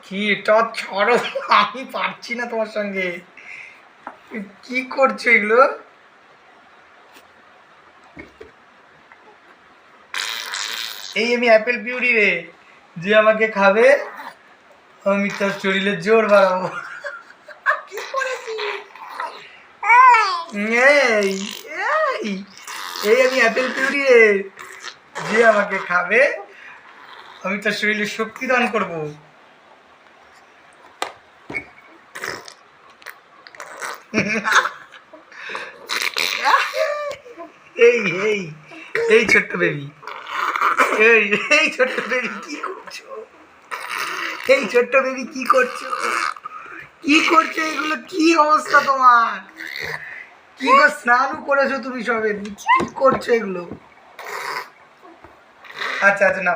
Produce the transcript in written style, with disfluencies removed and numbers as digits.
কি এটা ছাড়ো, আমি পারছি না তোমার সঙ্গে। কি করছো এগুলো? এই আমি অ্যাপেল পিউরি রে, যে আমাকে খাবে আমি তার শরীরে জোর বাড়াবো। কি করেছি? এই এই এই আমি অ্যাপেল পিউরি রে, যে আমাকে খাবে আমি তার শরীরে শক্তি দান করবো। এই এই এই ছোট্ট বেবি, এই এই ছোট্ট বেবি কি করছো? এই ছোট্ট বেবি কি করছো? কি করছো এগুলো? কি অবস্থা তোমার? কি গো, স্নানও করেছো তুমি সবে? কি করছো এগুলো? আচ্ছা আচ্ছা না।